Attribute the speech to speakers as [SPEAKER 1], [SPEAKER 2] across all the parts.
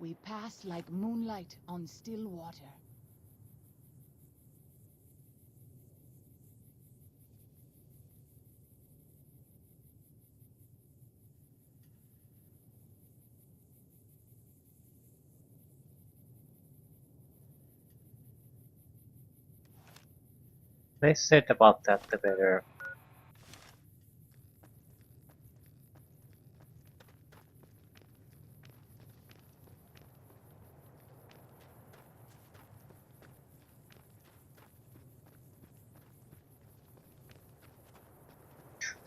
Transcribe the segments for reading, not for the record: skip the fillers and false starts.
[SPEAKER 1] We pass like moonlight on still water.
[SPEAKER 2] They said about that the better.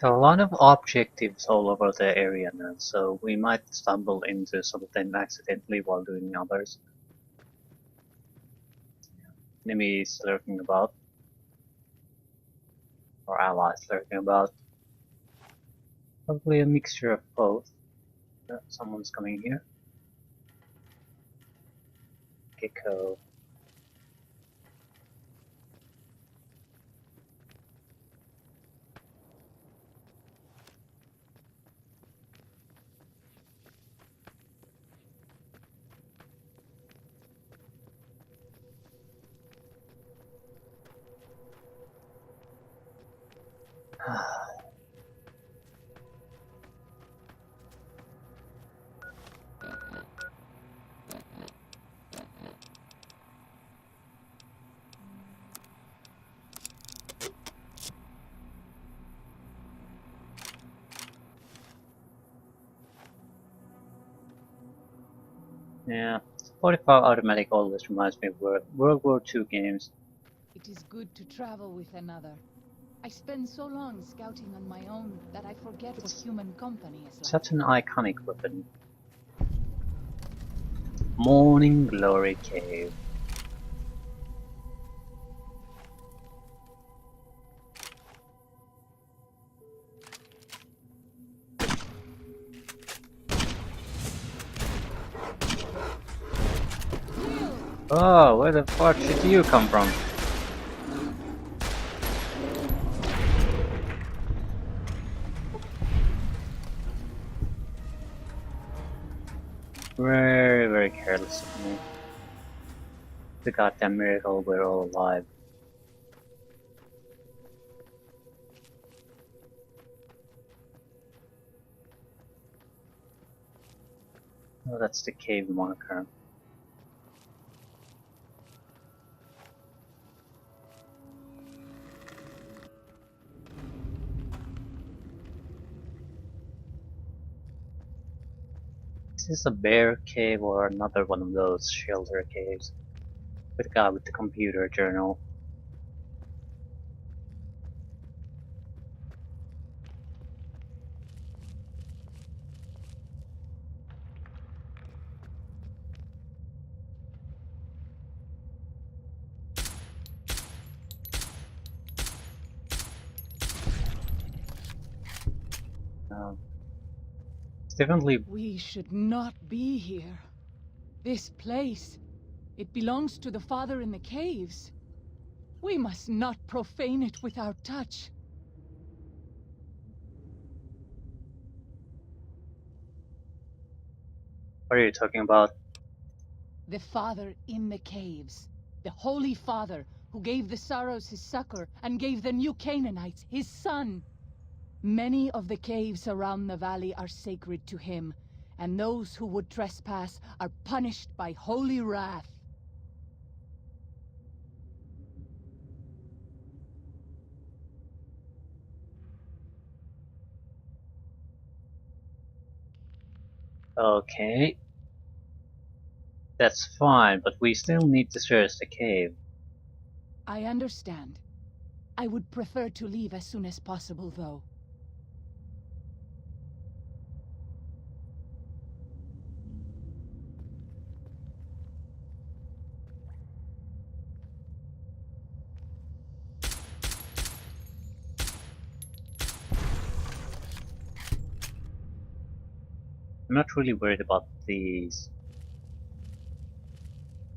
[SPEAKER 2] There are a lot of objectives all over the area now, so we might stumble into some of them accidentally while doing others. Enemies lurking about, or allies lurking about. Probably a mixture of both. Someone's coming here. Gecko. Yeah, 45 automatic always reminds me of World War II games.
[SPEAKER 1] It is good to travel with another. I spend so long scouting on my own that I forget what
[SPEAKER 2] It's
[SPEAKER 1] human company is like.
[SPEAKER 2] such an iconic weapon. Morning Glory Cave. Oh, where the fuck did you come from? Very, very careless of me. The goddamn miracle we're all alive. Oh, that's the cave marker. Is this a bear cave or another one of those shelter caves? With the guy with the computer journal. It's definitely.
[SPEAKER 1] We should not be here. This place, it belongs to the Father in the caves. We must not profane it with our touch.
[SPEAKER 2] What are you talking about?
[SPEAKER 1] The Father in the caves. The Holy Father who gave the Sorrows his succor and gave the new Canaanites his son. Many of the caves around the valley are sacred to him, and those who would trespass are punished by holy wrath.
[SPEAKER 2] Okay. That's fine, but we still need to search the cave.
[SPEAKER 1] I understand. I would prefer to leave as soon as possible, though.
[SPEAKER 2] I'm not really worried about these.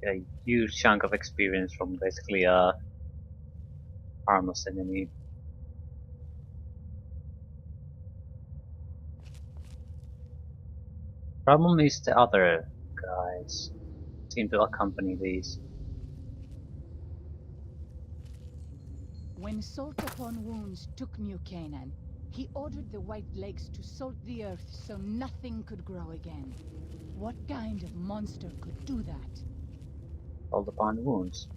[SPEAKER 2] A huge chunk of experience from basically a harmless enemy. Problem is the other guys seem to accompany these.
[SPEAKER 1] When Salt Upon Wounds took New Canaan, he ordered the White Legs to salt the earth so nothing could grow again. What kind of monster could do that?
[SPEAKER 2] Called upon wounds.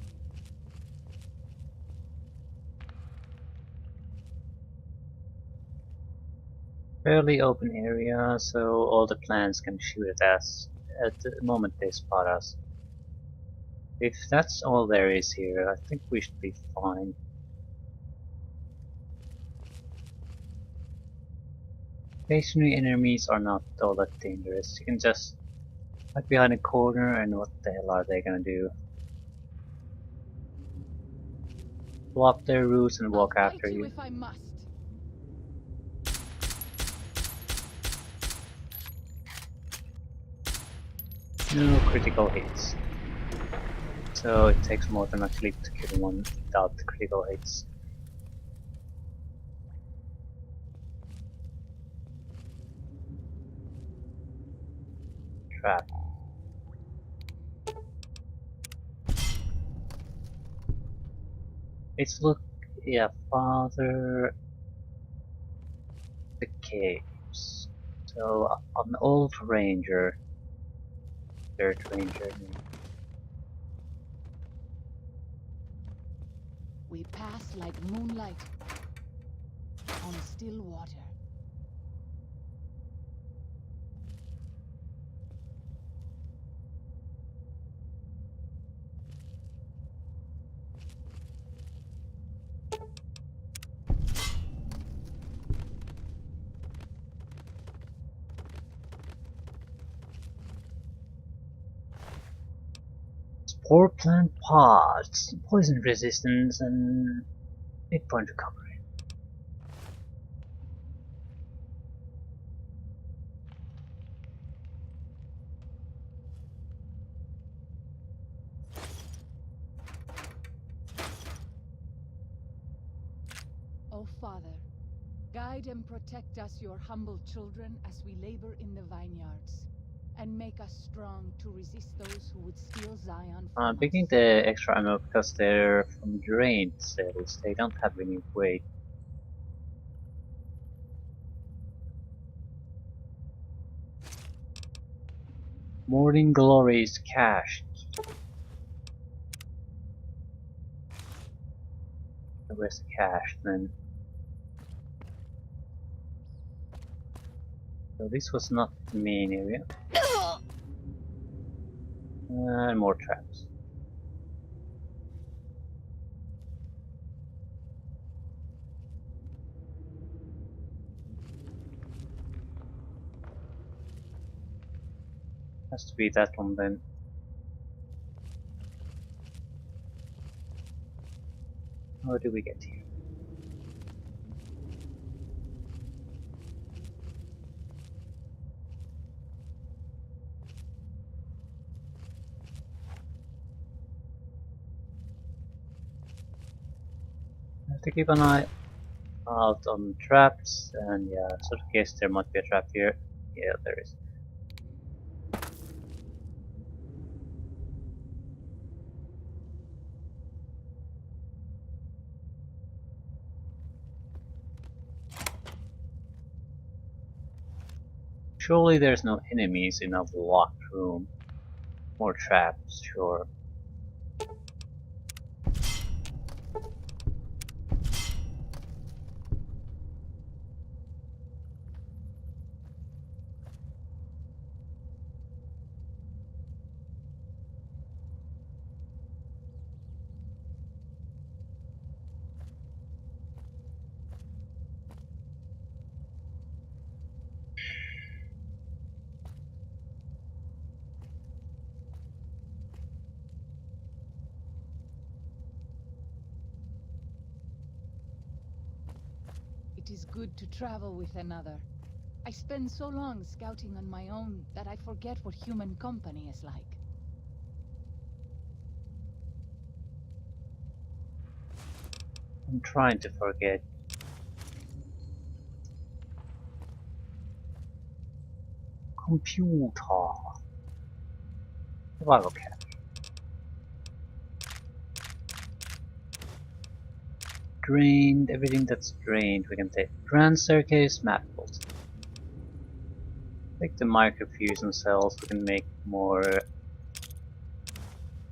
[SPEAKER 2] Fairly open area, so all the plants can shoot at us at the moment they spot us. If that's all there is here, I think we should be fine. Stationary enemies are not all that dangerous. You can just hide behind a corner and what the hell are they gonna do? Block their routes and walk
[SPEAKER 1] I'll
[SPEAKER 2] after
[SPEAKER 1] fight you
[SPEAKER 2] you.
[SPEAKER 1] if I must.
[SPEAKER 2] No critical hits. So it takes more than a click to kill one without the critical hits. Trap. It's look, yeah, father, the caves. So an old ranger, dirt ranger.
[SPEAKER 1] We pass like moonlight on still water.
[SPEAKER 2] Spore plant pods, poison resistance, and 8-point recovery.
[SPEAKER 1] O Father, guide and protect us, your humble children, as we labor in the vineyards, and make us strong to resist those who would steal Zion from
[SPEAKER 2] I'm picking
[SPEAKER 1] us.
[SPEAKER 2] the extra ammo because they're from drained cells. They don't have any weight. Morning glory is cached. Where's the cache then? So this was not the main area. And more traps. Has to be that one then. How do we get here? I have to keep an eye out on traps, and yeah, sort of guess there might be a trap here. Yeah, there is. Surely there's no enemies in a locked room. More traps, sure.
[SPEAKER 1] It is good to travel with another. I spend so long scouting on my own that I forget what human company is like.
[SPEAKER 2] I'm trying to forget. Computer. Survival cap. Drained, everything that's drained we can take. Grand staircase, map bolt. Take the microfusion cells, we can make more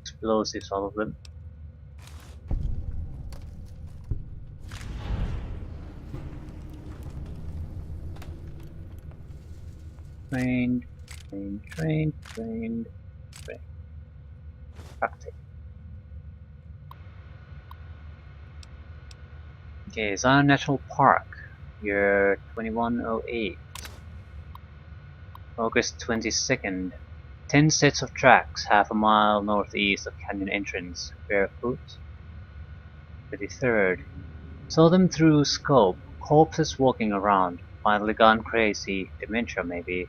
[SPEAKER 2] explosives out of them. Drained, drained, drained, drained, drained. Practice. Okay, Zion National Park, year 2108. August 22nd. 10 sets of tracks, half a mile northeast of canyon entrance. Barefoot. 23rd. Saw them through scope. Corpses walking around. Finally gone crazy. Dementia maybe.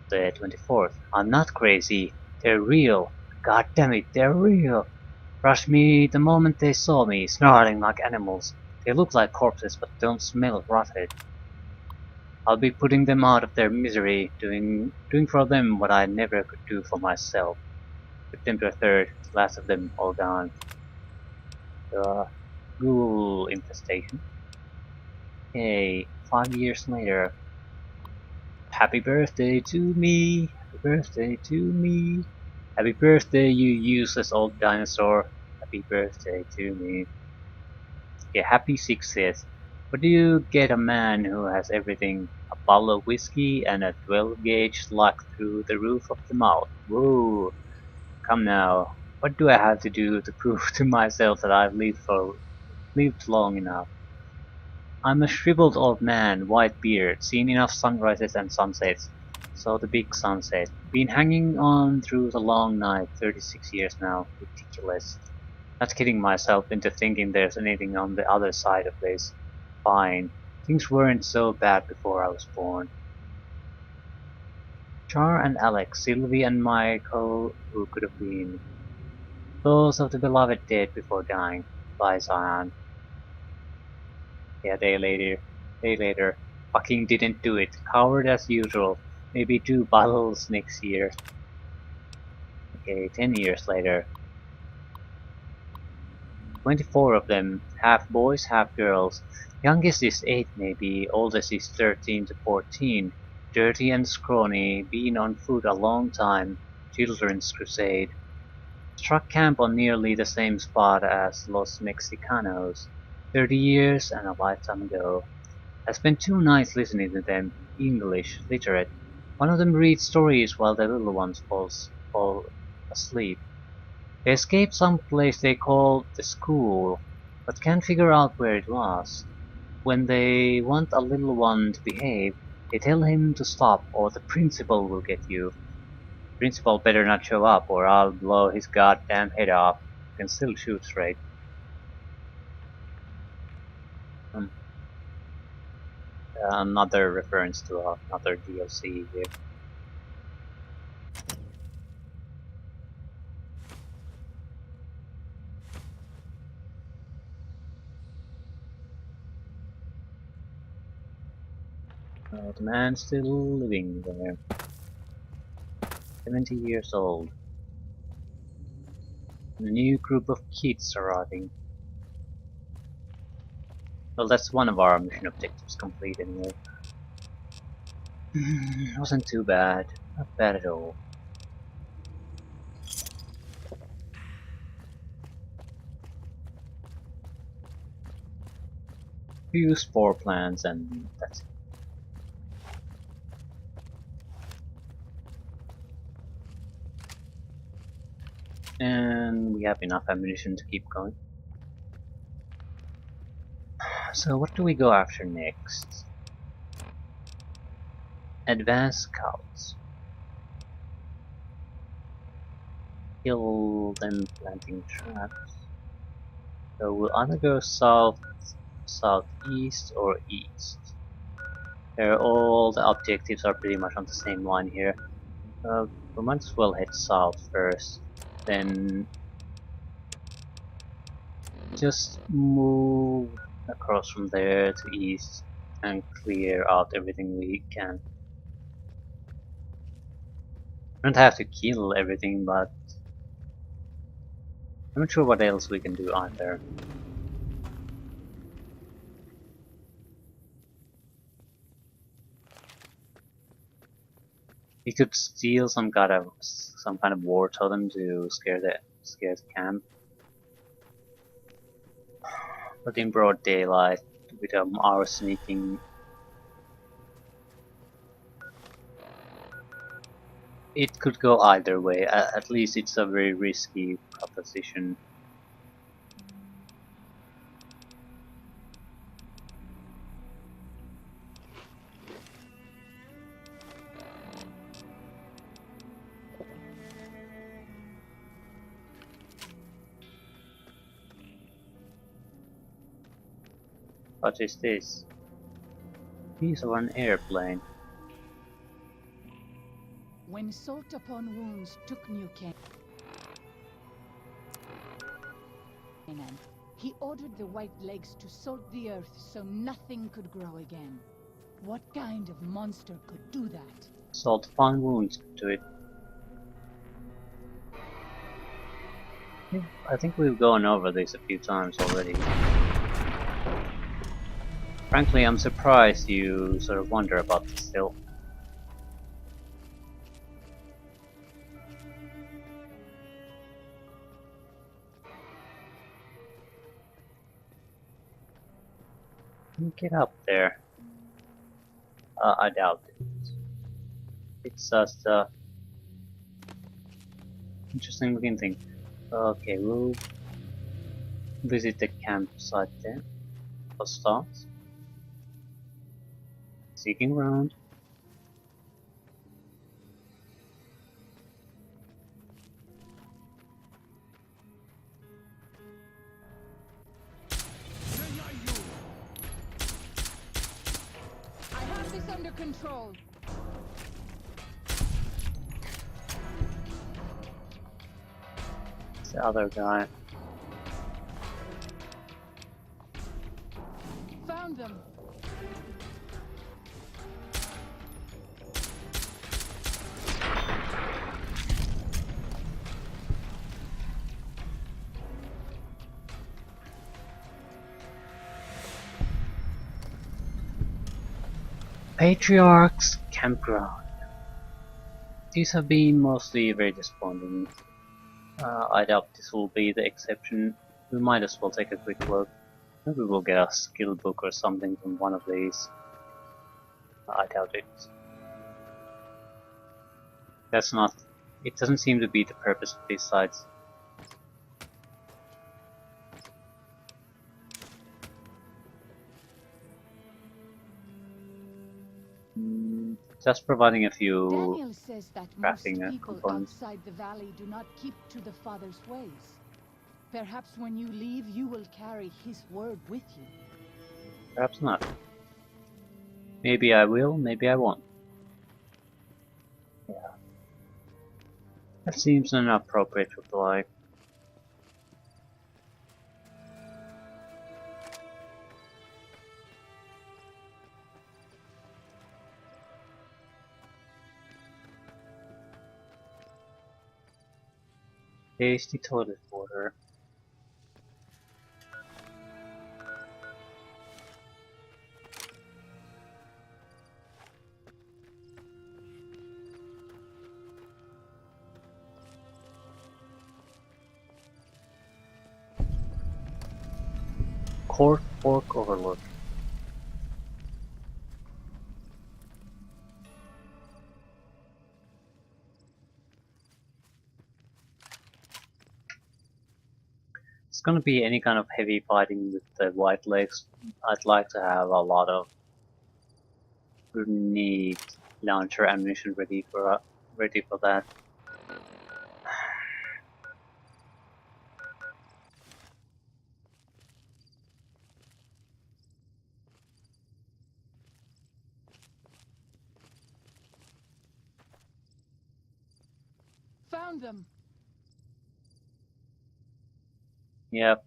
[SPEAKER 2] The 24th. I'm not crazy. They're real. God damn it, they're real. Rushed me the moment they saw me, snarling like animals. They look like corpses but don't smell rotted. I'll be putting them out of their misery, doing for them what I never could do for myself. September 3rd, last of them all gone. Ghoul infestation. Okay, 5 years later. Happy birthday to me, happy birthday to me. Happy birthday, you useless old dinosaur. Happy birthday to me. Okay, happy 60th. What do you get a man who has everything? A bottle of whiskey and a 12-gauge lock through the roof of the mouth. Whoa! Come now. What do I have to do to prove to myself that I've lived long enough? I'm a shriveled old man, white beard, seen enough sunrises and sunsets. Saw the big sunset. Been hanging on through the long night, 36 years now. Ridiculous. Not kidding myself into thinking there's anything on the other side of this. Fine. Things weren't so bad before I was born. Char and Alex, Sylvie and Michael, who could have been. Those of the beloved dead before dying. Bye, Zion. Yeah, day later. Fucking didn't do it. Coward as usual. Maybe 2 bottles next year. Okay, 10 years later. 24 of them, half boys, half girls. Youngest is 8 maybe, oldest is 13 to 14. Dirty and scrawny, been on foot a long time. Children's crusade. Struck camp on nearly the same spot as Los Mexicanos. 30 years and a lifetime ago. I spent 2 nights listening to them. English, literate. One of them reads stories while the little ones fall asleep. They escaped some place they call the school, but can't figure out where it was. When they want a little one to behave, they tell him to stop or the principal will get you. Principal better not show up or I'll blow his goddamn head off. You can still shoot straight. Another reference to another DLC here. The man's still living there. 70 years old. And a new group of kids arriving. Well, that's one of our mission objectives complete anyway. Wasn't too bad. Not bad at all. Few spore plants and that's it. And we have enough ammunition to keep going. So what do we go after next? Advanced scouts. Kill them planting traps. So we'll either go south, southeast, or east. All the objectives are pretty much on the same line here. We might as well head south first, then just move across from there to east and clear out everything we can. don't have to kill everything, but I'm not sure what else we can do either. We could steal some kind of war totem to scare the camp. But in broad daylight, with our sneaking, it could go either way. At least it's a very risky proposition. What is this? Piece of an airplane.
[SPEAKER 1] When Salt Upon Wounds took New Canaan, he ordered the White Legs to salt the earth so nothing could grow again. What kind of monster could do that?
[SPEAKER 2] Salt upon wounds to it. I think we've gone over this a few times already. Frankly, I'm surprised you sort of wonder about this still. Get up there. I doubt it. It's just a interesting looking thing. Okay, we'll visit the campsite then. For starts. Seeking around.
[SPEAKER 1] I have this under control.
[SPEAKER 2] It's the other guy.
[SPEAKER 1] Found them.
[SPEAKER 2] Patriarch's Campground. These have been mostly very disappointing. I doubt this will be the exception. We might as well take a quick look. Maybe we'll get a skill book or something from one of these. I doubt it. That's not... It doesn't seem to be the purpose of these sites. Just providing a few
[SPEAKER 1] Daniel says that most
[SPEAKER 2] crafting
[SPEAKER 1] people
[SPEAKER 2] components.
[SPEAKER 1] outside the valley do not keep to the Father's ways. Perhaps when you leave, you will carry his word with you.
[SPEAKER 2] Perhaps not. Maybe I will, maybe I won't. Yeah. That seems an appropriate reply. Tasty toilet water. Cork Fork Overlook. It's gonna be any kind of heavy fighting with the White Legs. I'd like to have a lot of grenade launcher ammunition ready for that.
[SPEAKER 1] Found them.
[SPEAKER 2] Yep.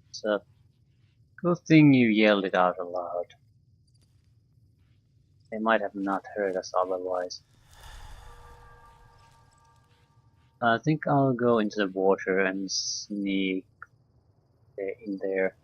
[SPEAKER 2] It's a good thing you yelled it out aloud. They might have not heard us otherwise. I think I'll go into the water and sneak in there.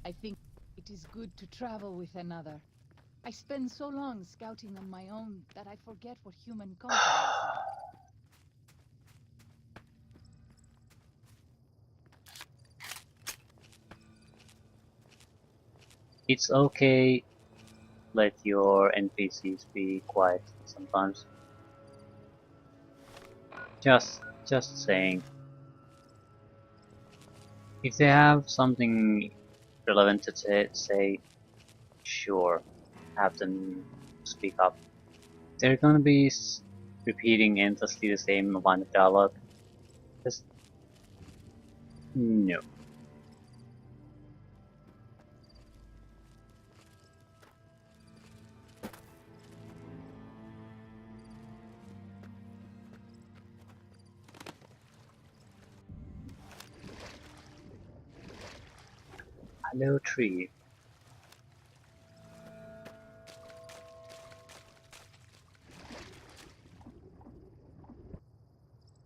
[SPEAKER 1] I think it is good to travel with another. I spend so long scouting on my own that I forget what human company is like.
[SPEAKER 2] It's okay, let your NPCs be quiet sometimes. Just saying. If they have something relevant to say, sure, have them speak up. They're gonna be repeating endlessly the same line of dialogue. Just no. Hello, tree.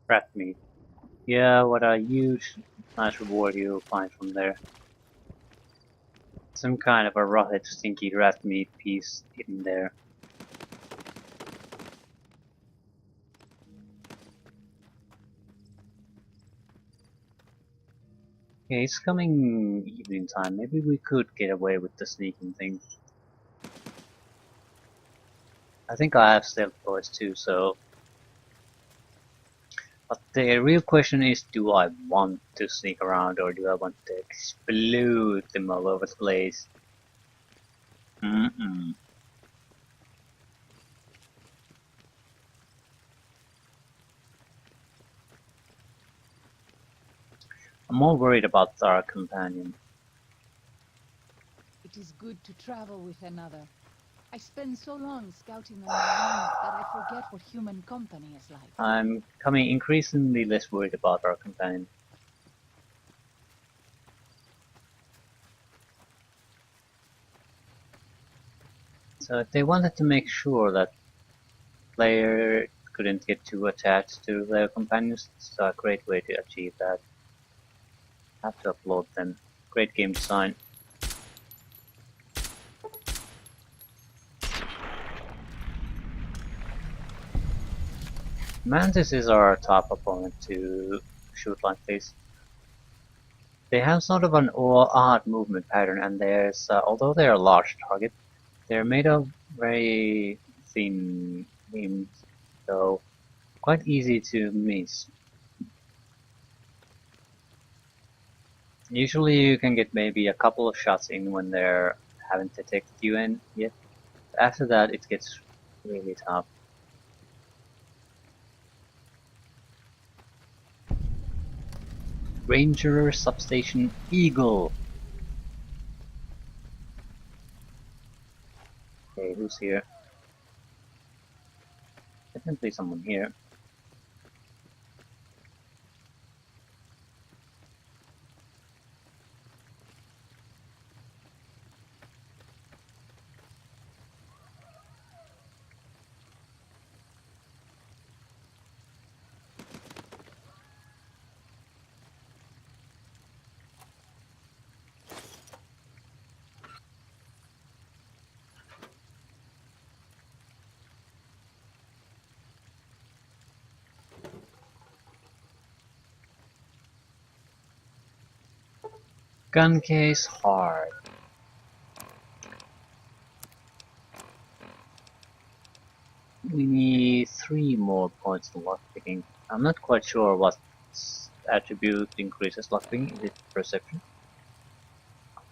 [SPEAKER 2] Rat meat. Yeah, what a huge, nice reward you'll find from there. Some kind of a rotted, stinky rat meat piece in there. Okay, it's coming evening time. Maybe we could get away with the sneaking thing. I think I have stealth boys too, so... But the real question is, do I want to sneak around or do I want to explode them all over the place? Mm-mm. I'm more worried about our companion.
[SPEAKER 1] It is good to travel with another. I spend so long scouting on my own that I forget what human company is like.
[SPEAKER 2] I'm becoming increasingly less worried about our companion. So they wanted to make sure that player couldn't get too attached to their companions. It's a great way to achieve that. Have to applaud them. Great game design. Mantis is our top opponent to shoot like this. They have sort of an odd movement pattern, and there's although they're a large target, they're made of very thin limbs, so quite easy to miss. Usually you can get maybe a couple of shots in when they haven't detected you in yet. After that it gets really tough. Ranger Substation Eagle. Okay, who's here? Definitely someone here. Gun case hard. We need 3 more points in lockpicking. I'm not quite sure what attribute increases lockpicking. Is it perception?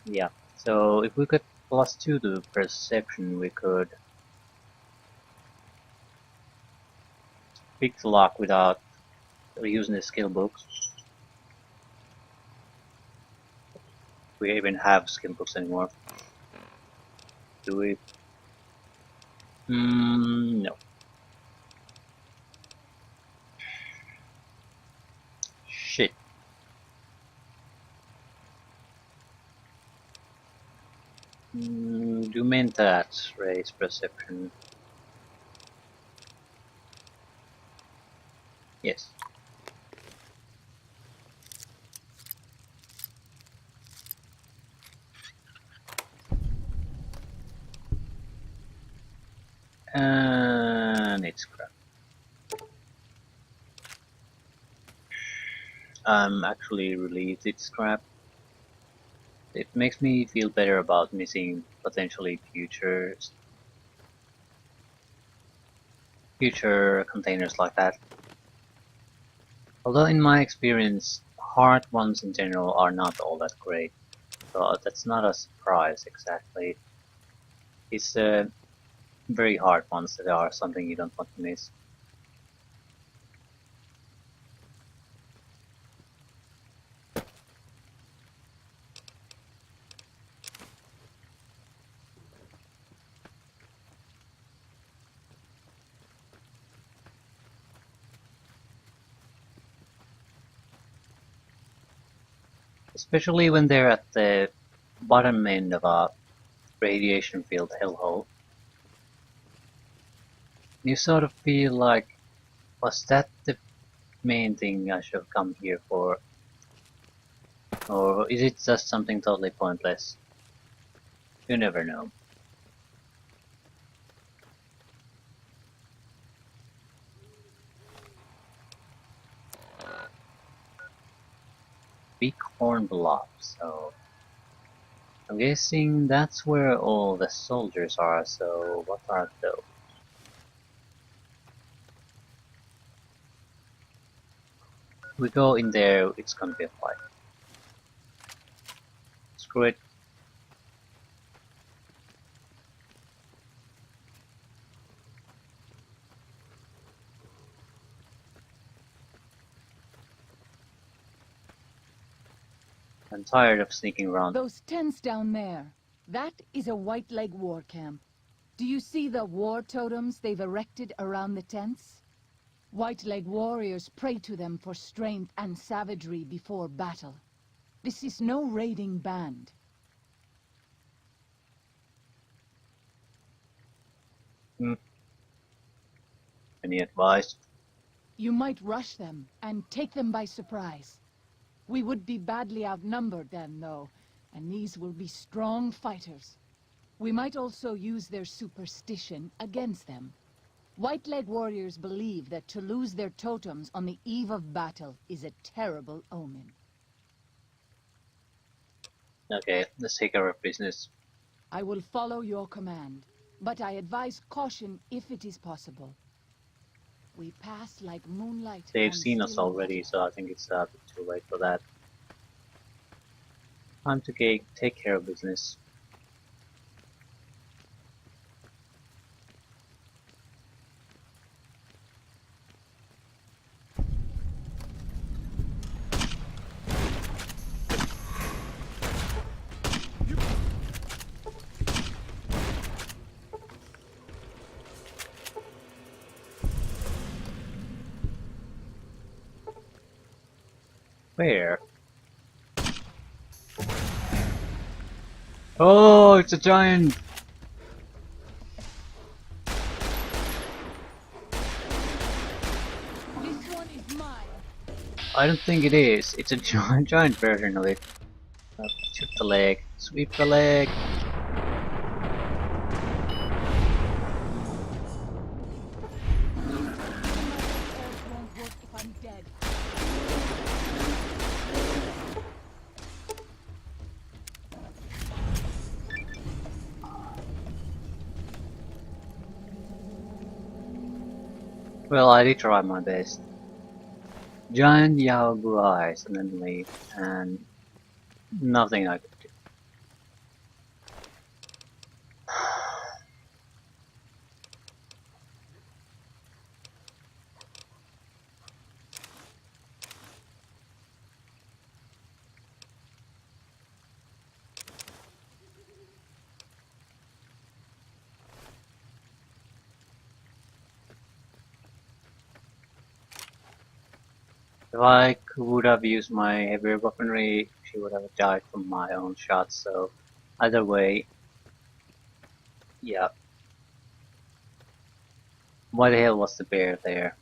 [SPEAKER 2] Yeah. So if we get +2 to perception, we could pick the lock without using the skill books. We even have skill books anymore. Do we? No. Do mentats raise perception? Yes. And it's crap. I'm actually relieved it's crap. It makes me feel better about missing potentially future containers like that. Although in my experience, hard ones in general are not all that great, so that's not a surprise exactly. It's very hard ones that are something you don't want to miss. Especially when they're at the bottom end of a radiation field hellhole. You sort of feel like, was that the main thing I should have come here for? Or is it just something totally pointless? You never know. Bighorn Bluff, so I'm guessing that's where all the soldiers are, so what are those? We go in there, it's gonna be a fight. Screw it. I'm tired of sneaking around.
[SPEAKER 1] Those tents down there, that is a White Leg war camp. Do you see the war totems they've erected around the tents? White Leg warriors pray to them for strength and savagery before battle. This is no raiding band.
[SPEAKER 2] Any advice?
[SPEAKER 1] You might rush them and take them by surprise. We would be badly outnumbered then, though, and these will be strong fighters. We might also use their superstition against them. White Leg warriors believe that to lose their totems on the eve of battle is a terrible omen.
[SPEAKER 2] Okay, let's take care of business.
[SPEAKER 1] I will follow your command, but I advise caution if it is possible. We pass like moonlight.
[SPEAKER 2] They've
[SPEAKER 1] on
[SPEAKER 2] seen us
[SPEAKER 1] still
[SPEAKER 2] already,
[SPEAKER 1] water.
[SPEAKER 2] so I think it's a bit too late for that. Time to take care of business. Where? Oh, it's a giant!
[SPEAKER 1] This one is mine.
[SPEAKER 2] I don't think it is. It's a giant version of it. Shoot the leg. Sweep the leg.
[SPEAKER 1] Won't work if I'm dead.
[SPEAKER 2] Well, I did try my best. Giant yellow blue eyes and then leave, and nothing I could do. If I would have used my heavier weaponry, she would have died from my own shots, so either way, Yeah. Why the hell was the bear there?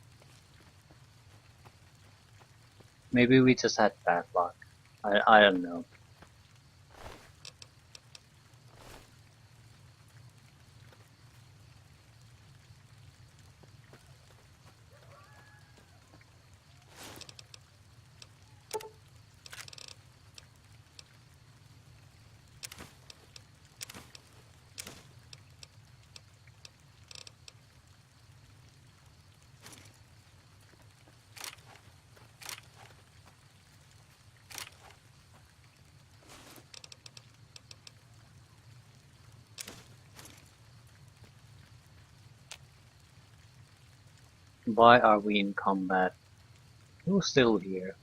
[SPEAKER 2] Maybe we just had bad luck. I don't know. Why are we in combat? Who's still here?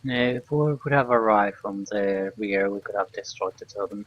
[SPEAKER 2] If we could have arrived from the rear, we could have destroyed the totem.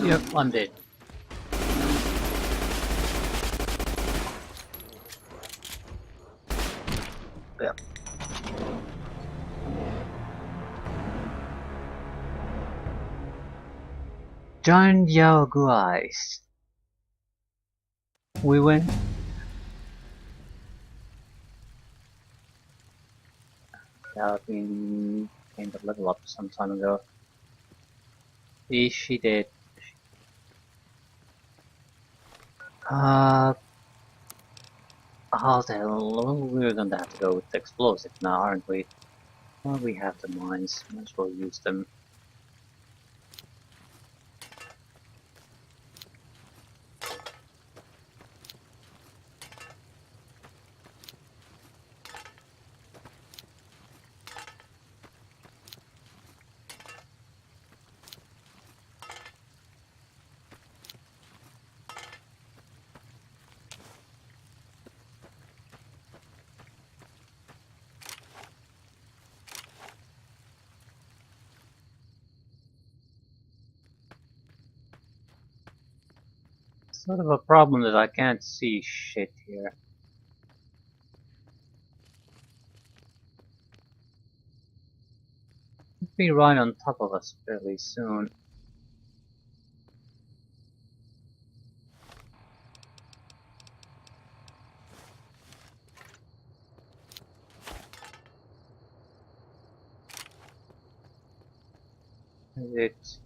[SPEAKER 2] Yep, I'm dead. Yep. Giant Yao eyes. We win. I've been gained a level up some time ago. Is she dead? Uh, how the hell? Well, we're gonna have to go with the explosive now, aren't we? Well, we have the mines. Might as well use them. Sort of a problem that I can't see shit here. It'll be right on top of us fairly soon. Is it?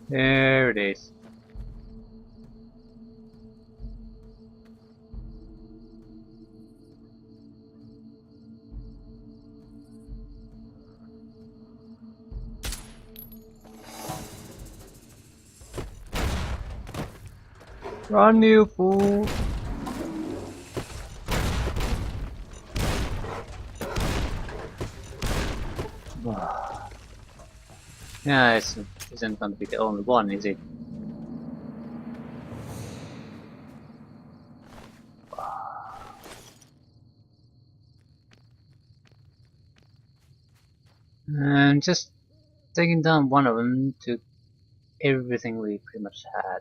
[SPEAKER 2] There it is. Run, you fool! Yeah, it isn't going to be the only one, is it? And just taking down one of them took everything we pretty much had.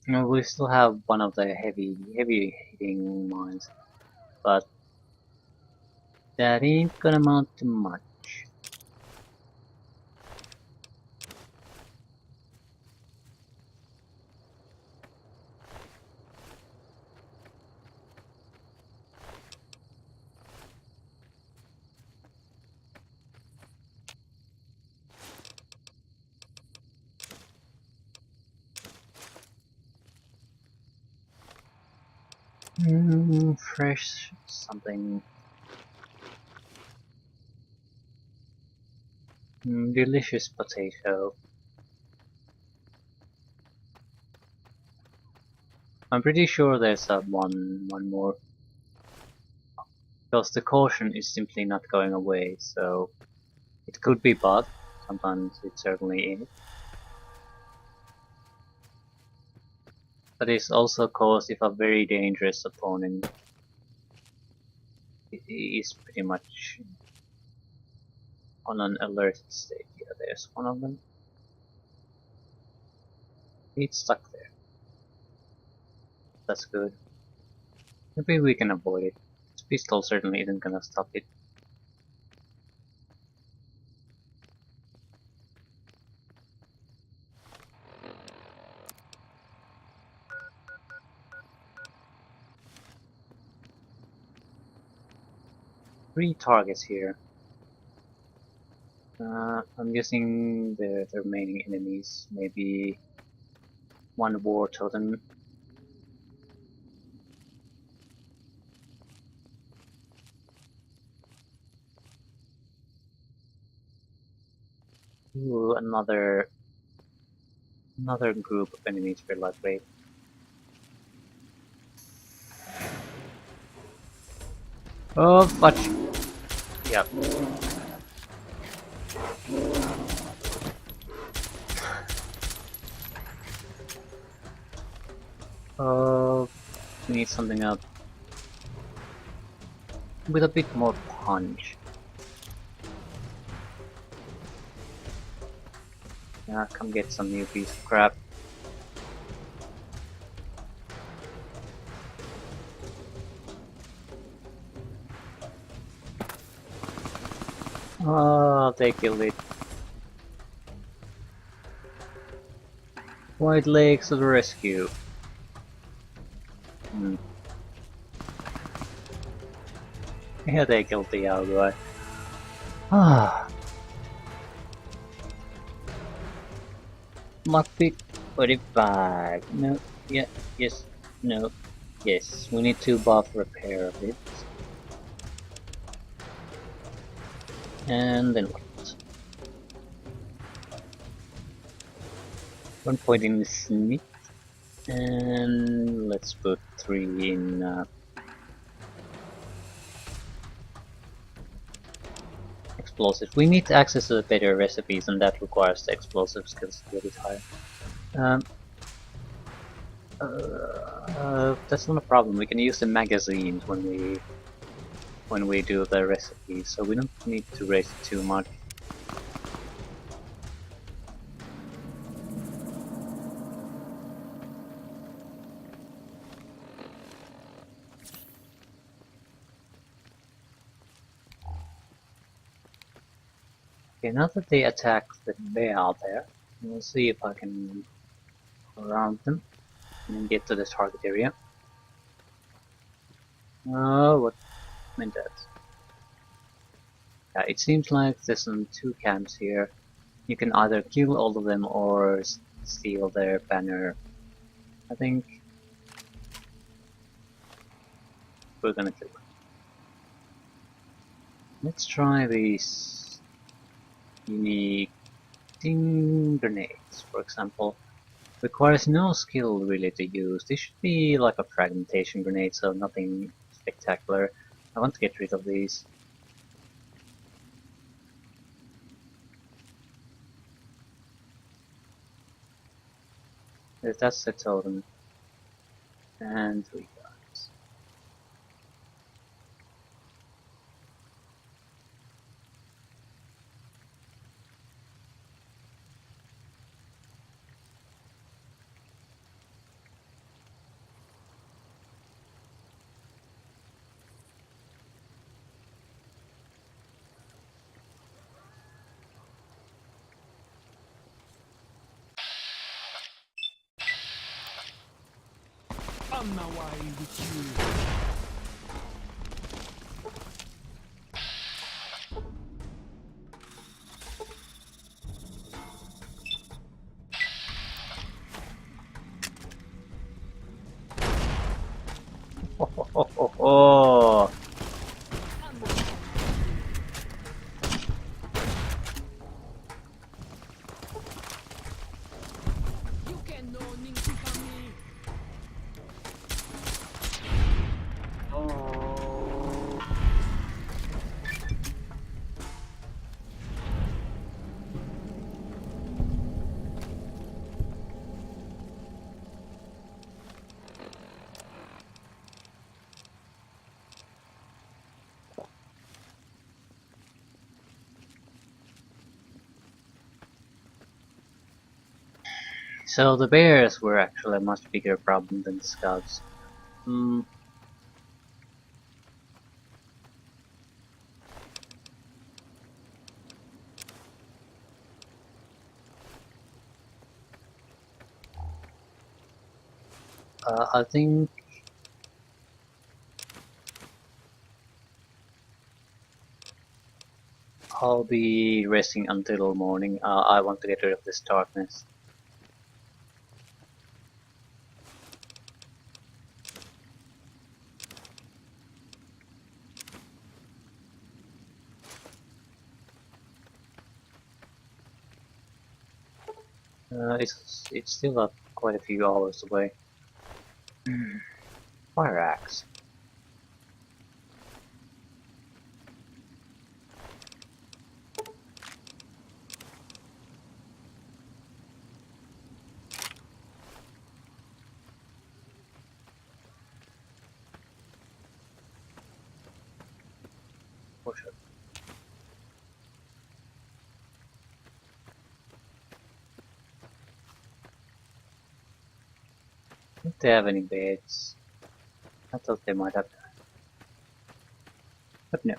[SPEAKER 2] Well, we still have one of the heavy hitting mines, but that ain't gonna amount to much. Fresh something. Delicious potato. I'm pretty sure there's one more. Because the caution is simply not going away, so it could be bug. Sometimes it certainly is. But it's also caused if a very dangerous opponent is pretty much on an alerted state. Yeah, there's one of them. It's stuck there. That's good. Maybe we can avoid it. This pistol certainly isn't gonna stop it. Three targets here. I'm guessing the remaining enemies. Maybe one war totem. Ooh, another group of enemies for lightweight. Oh, fudge! Yep. Oh, we need something up with a bit more punch. Yeah, come get some new piece of crap. Oh, they killed it. White Lakes to the rescue. Yeah, they killed the owl guy. Ah. Lockpick 45. No, yeah, yes, no, yes. We need to buff repair a bit. And then what? 1 point in the sneak. And let's put 3 in explosives. We need access to the better recipes, and that requires the explosive skills a little bit higher. That's not a problem. We can use the magazines when we do the recipes, so we don't need to raise it too much. Okay, now that they attack the bear out there, we'll see if I can go around them and get to the target area. Oh, what meant that? Yeah, it seems like there's some 2 camps here. You can either kill all of them or steal their banner. I think we're gonna kill them. Let's try these unique ding grenades, for example. Requires no skill really to use. This should be like a fragmentation grenade, so nothing spectacular. I want to get rid of these. That's the totem. And 3 guys.
[SPEAKER 3] On my way with you.
[SPEAKER 2] Oh!
[SPEAKER 3] You can no ninja me.
[SPEAKER 2] So the bears were actually a much bigger problem than the scouts. Hmm. I think I'll be resting until morning. I want to get rid of this darkness. It's still up quite a few hours away. Fire axe. For sure. Don't they have any beds? I thought they might have, but no.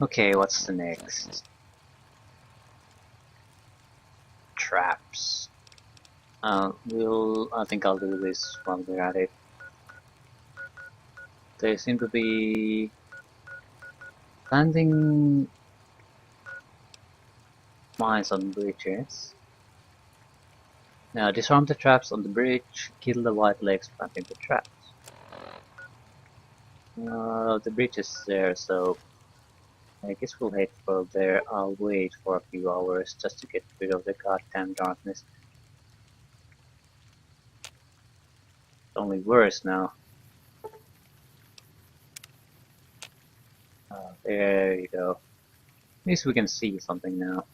[SPEAKER 2] Okay, what's the next? Traps. I think I'll do this while we're at it. They seem to be planting mines on bridges. Now disarm the traps on the bridge, kill the white legs planting the traps. The bridge is there, so I guess we'll head for there. I'll wait for a few hours just to get rid of the goddamn darkness. It's only worse now. There you go. At least we can see something now.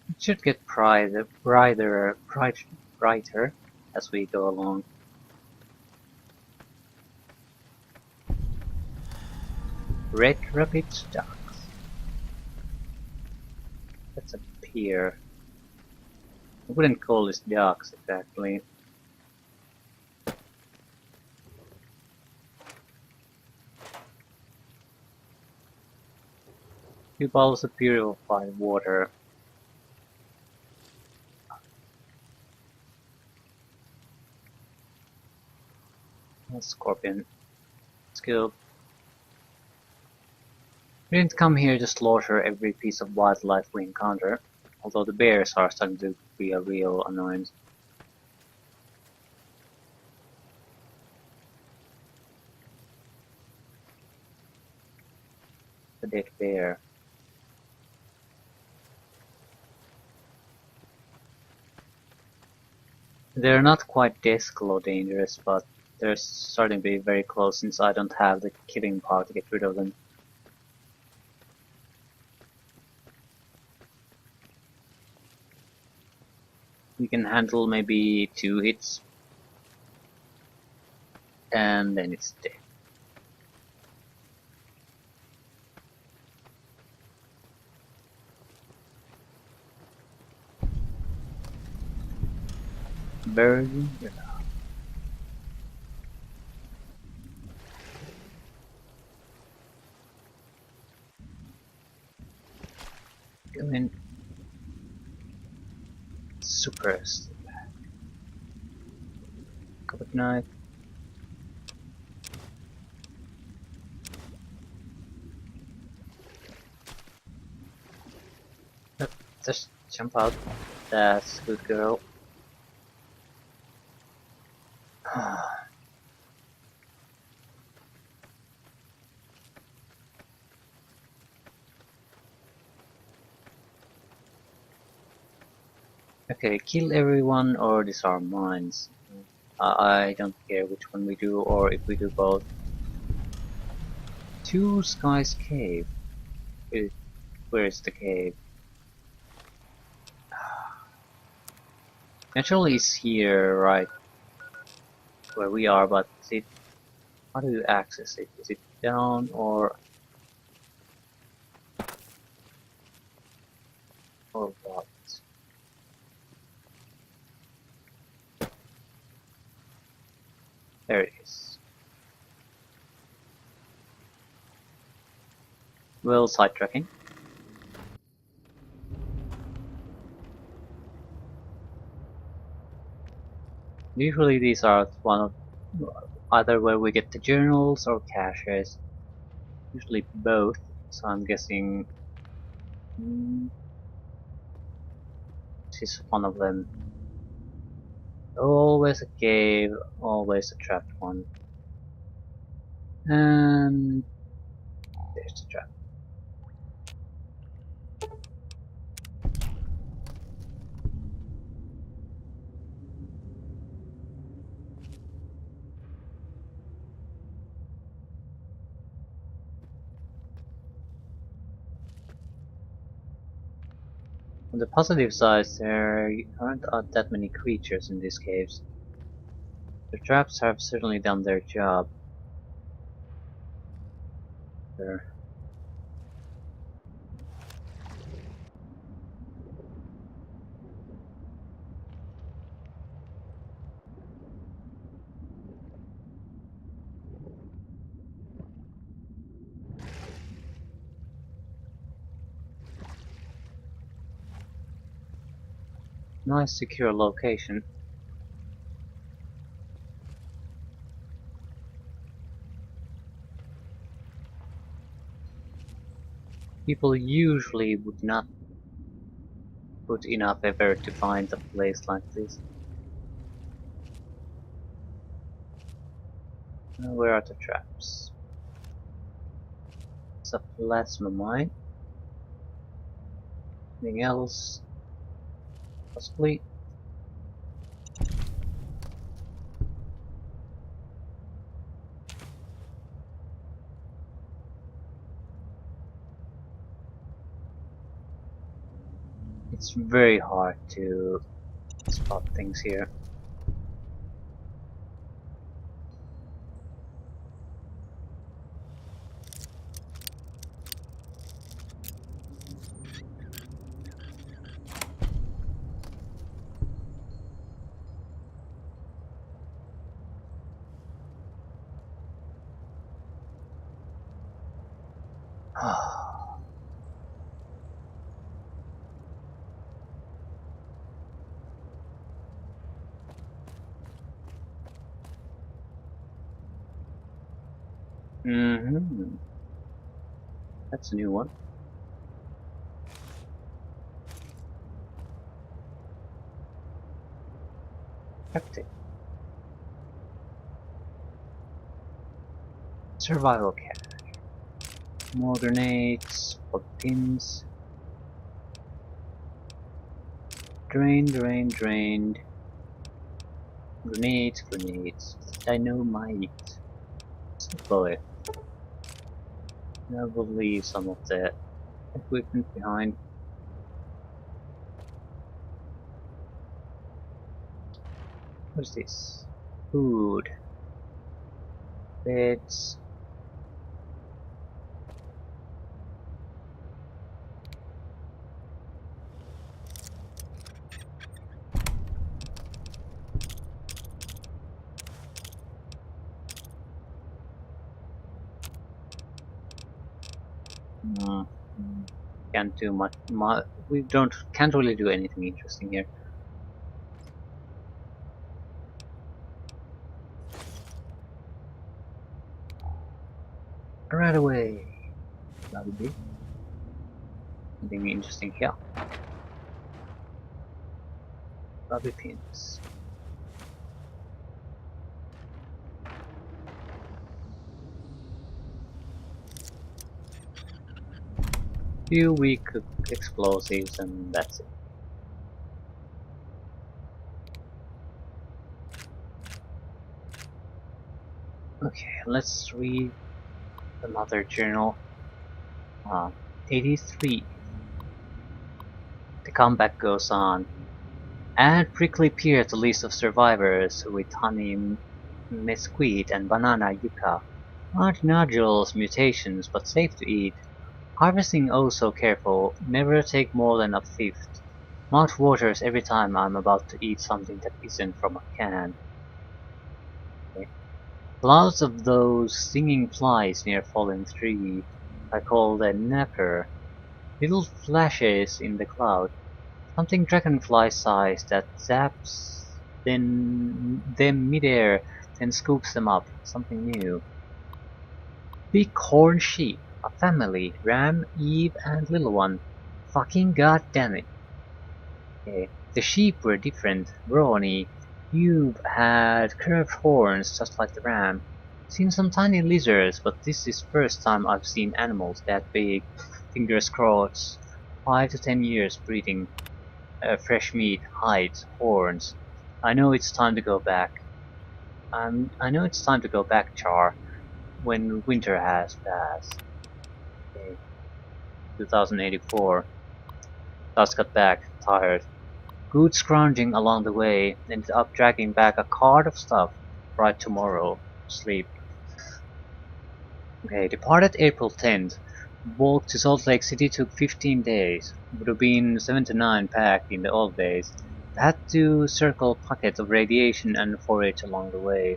[SPEAKER 2] It should get brighter as we go along. Red Rapids Docks. That's a pier. I wouldn't call this docks exactly. Few bottles of purified water. A scorpion. Skill. We didn't come here to slaughter every piece of wildlife we encounter, although the bears are starting to be a real annoyance. The dead bear. They're not quite death-claw dangerous, but they're starting to be very close since I don't have the killing power to get rid of them. We can handle maybe 2 hits, and then it's dead. Burn it up. Go in. suppressed. Good night. Just jump out. That's a good girl. Okay, kill everyone or disarm mines. I don't care which one we do or if we do both. Two Skies Cave. Where's the cave? Naturally it's here, right where we are, but how do you access it? Is it down or what? There it is. Well, sidetracking. Usually these are one of either where we get the journals or caches. Usually both, so I'm guessing this is one of them. Always a cave, always a trapped one. And there's the trap. On the positive side, there aren't that many creatures in these caves. The traps have certainly done their job. There. Nice secure location. People usually would not put enough effort to find a place like this. Where are the traps? It's a plasma mine. Anything else? Possibly. It's very hard to spot things here. Mm-hmm. That's a new one. Hectic. Survival kit. More grenades, pod pins. Drained, drained, drained. Grenades, grenades. Dynamite. Bullet. I will leave some of the equipment behind. What's this? Food. Beds. Can't do much. Can't really do anything interesting here. Right away. That'll be something interesting here. Bobby pins. Few weak explosives and that's it. Okay, let's read another journal. 83. The comeback goes on. Add prickly pear to list of survivors with honey mesquite and banana yucca. Odd nodules mutations but safe to eat. Harvesting oh so careful, never take more than a fifth. Mouth waters every time I'm about to eat something that isn't from a can. Okay. Lots of those stinging flies near fallen tree. I call them napper. Little flashes in the cloud. Something dragonfly-sized that zaps them midair, then scoops them up. Something new. Big horn sheep. A family. Ram, Eve, and little one. Fucking goddamn it. Okay. The sheep were different. Brawny. Eve had curved horns just like the ram. Seen some tiny lizards, but this is first time I've seen animals that big. Fingers crossed. 5 to 10 years breeding. Fresh meat, hides, horns. I know it's time to go back. I know it's time to go back, Char, when winter has passed. Okay. 2084. Thus got back, tired. Good scrounging along the way, ended up dragging back a cart of stuff. Right tomorrow. Sleep. Okay, departed April 10th. Walk to Salt Lake City took 15 days. Would have been 7 to 9 packed in the old days. Had to circle pockets of radiation and forage along the way.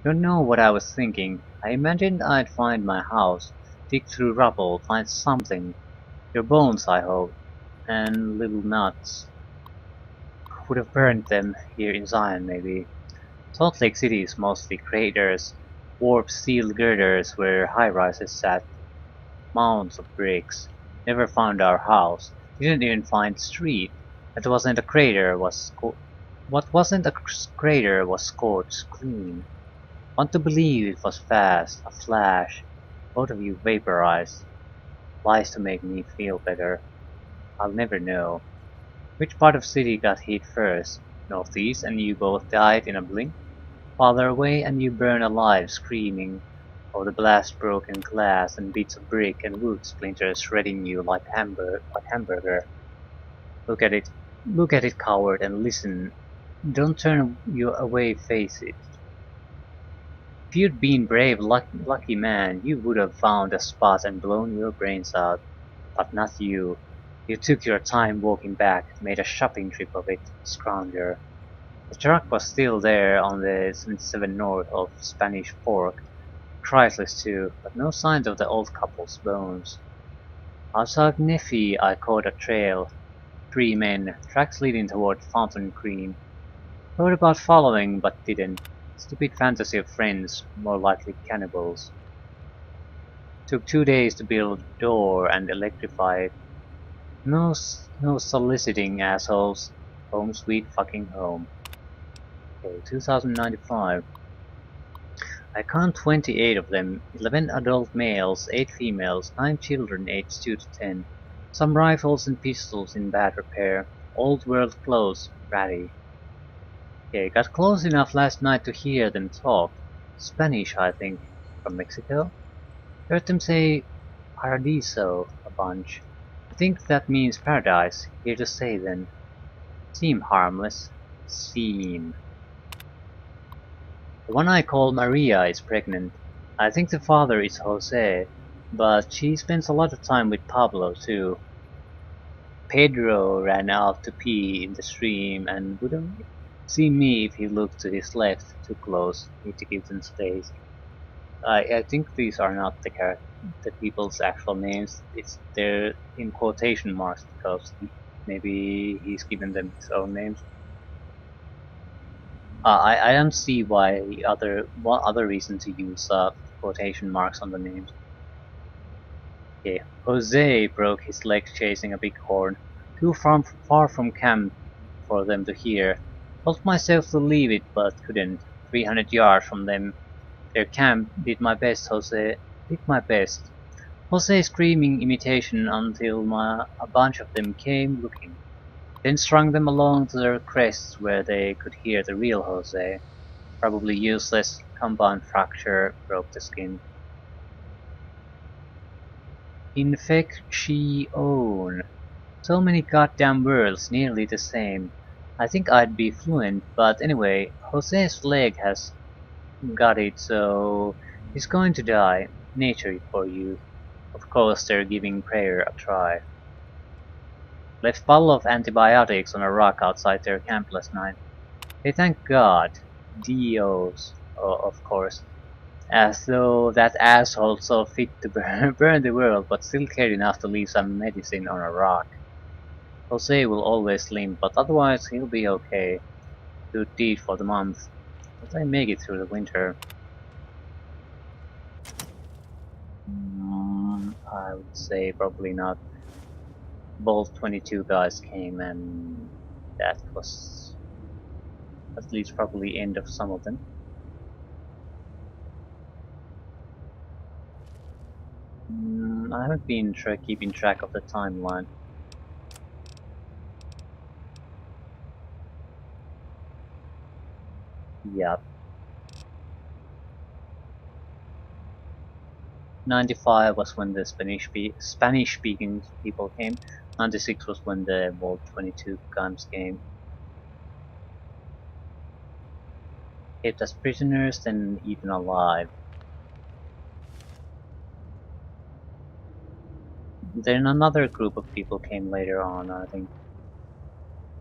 [SPEAKER 2] Don't know what I was thinking. I imagined I'd find my house, dig through rubble, find something. Your bones, I hope. And little nuts. Would have burned them here in Zion, maybe. Salt Lake City is mostly craters, warped steel girders where high-rises sat. Mounds of bricks. Never found our house. Didn't even find the street. What wasn't a crater was scorched clean. Want to believe it was fast, a flash. Both of you vaporized. Lies to make me feel better. I'll never know. Which part of city got hit first? Northeast and you both died in a blink? Farther away and you burn alive screaming. Or the blast broken glass and bits of brick and wood splinters shredding you like hamburger. Look at it, coward, and listen. Don't turn you away, face it. If you'd been brave, lucky man, you would have found a spot and blown your brains out. But not you. You took your time walking back, made a shopping trip of it, scrounger. The truck was still there on the 77 north of Spanish Fork. Chrysalis too, but no signs of the old couple's bones. Outside Nephi I caught a trail. 3 men, tracks leading toward Fountain Green. Thought about following, but didn't. Stupid fantasy of friends, more likely cannibals. Took 2 days to build door and electrify it. No soliciting, assholes. Home sweet fucking home. Okay, 2095. I count 28 of them, 11 adult males, 8 females, 9 children aged 2 to 10. Some rifles and pistols in bad repair. Old world clothes, ratty. Okay, got close enough last night to hear them talk. Spanish, I think. From Mexico? Heard them say Paradiso a bunch. I think that means paradise. Here to stay then. Seem harmless. Seem. The one I call Maria is pregnant. I think the father is Jose, but she spends a lot of time with Pablo too. Pedro ran out to pee in the stream and wouldn't see me if he looked to his left too close. Need to give them space. I think these are not the people's actual names. They're in quotation marks because maybe he's given them his own names. I don't see what other reason to use quotation marks on the names. Okay, Jose broke his leg chasing a bighorn, too far from camp for them to hear. Told myself to leave it, but couldn't. 300 yards from their camp. Did my best, Jose. Did my best. Jose screaming imitation until a bunch of them came looking. Then strung them along to their crests where they could hear the real Jose. Probably useless. Compound fracture broke the skin. Infection. So many goddamn words, nearly the same. I think I'd be fluent, but anyway, Jose's leg has got it, so he's going to die. Nature it for you. Of course they're giving prayer a try. Left bottle of antibiotics on a rock outside their camp last night. They thank God. DOs, of course. As though that asshole saw fit to burn the world, but still cared enough to leave some medicine on a rock. Jose will always limp, but otherwise he'll be okay. Good deed for the month. Will they make it through the winter? I would say probably not. Both 22 guys came and that was at least probably end of some of them. I haven't been keeping track of the timeline. Yep. 95 was when the Spanish-speaking people came. 96 was when the Volt 22 guns came. Kept as prisoners, then eaten alive. Then another group of people came later on, I think,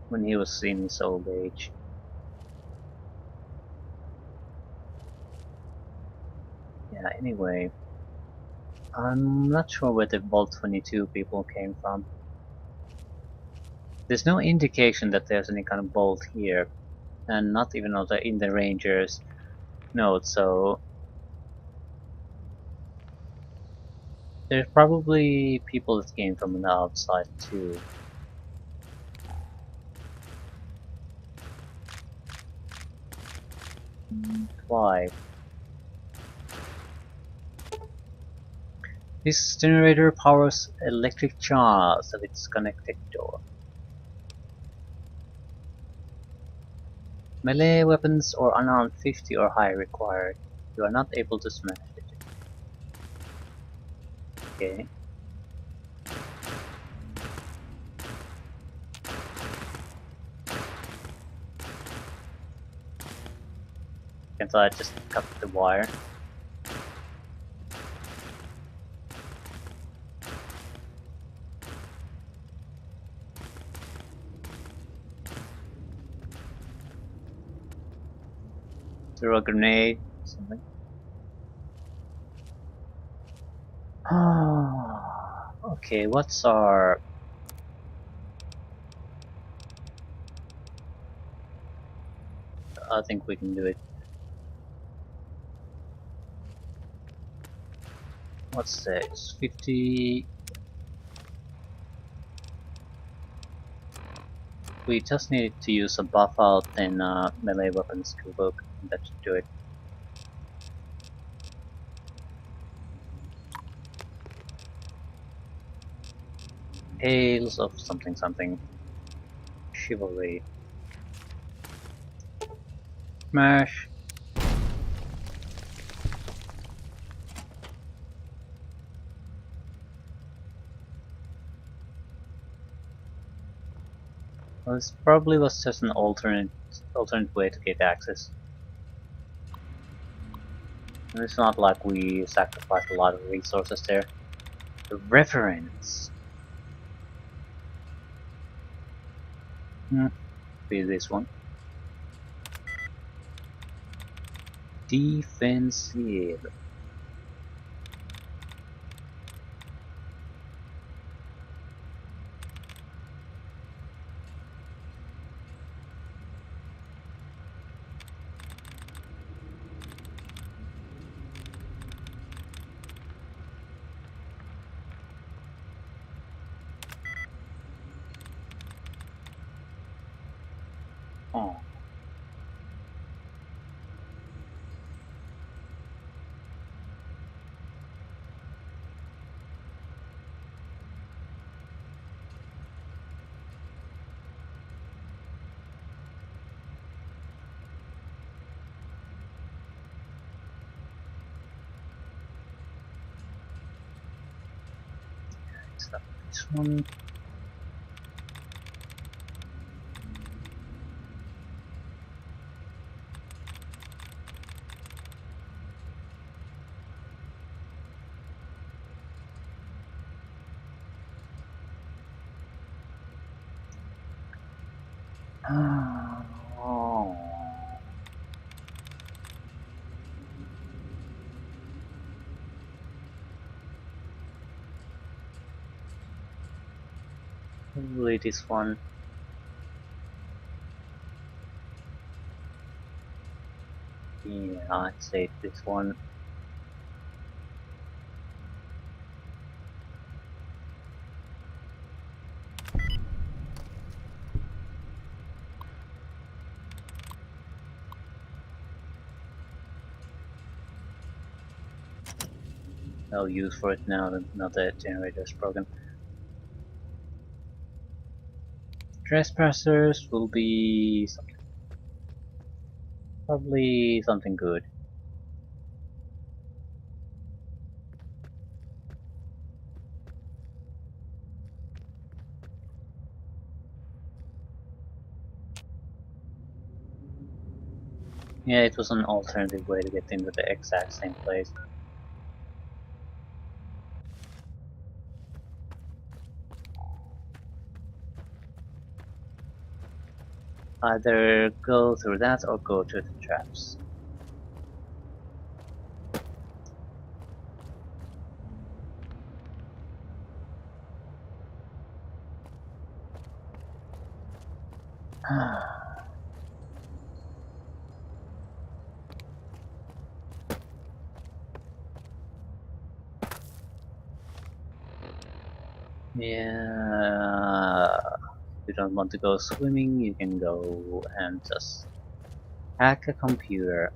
[SPEAKER 2] when he was in his old age. Yeah, anyway. I'm not sure where the Volt 22 people came from. There's no indication that there's any kind of Volt here, and not even in the Rangers note, so there's probably people that came from the outside too. Why? This generator powers electric charge at its connected door. Melee weapons or unarmed 50 or higher required. You are not able to smash it. Okay. Can't I just cut the wire? Throw a grenade, something. Okay, what's our... I think we can do it. What's this? 50... We just need to use a buff out and melee weapon skill book, and that should do it. Tales of something something. Chivalry. Smash. Well, this probably was just an alternate way to get access. And it's not like we sacrificed a lot of resources there. The reference. Be this one. Defensive. So this one. Oh. Probably this one. Yeah, I'd say this one. No use for it now that the generator is broken. Trespassers will be something, probably something good. Yeah, it was an alternative way to get into the exact same place. Either go through that or go to the traps. Yeah, if you don't want to go swimming, you can go and just hack a computer.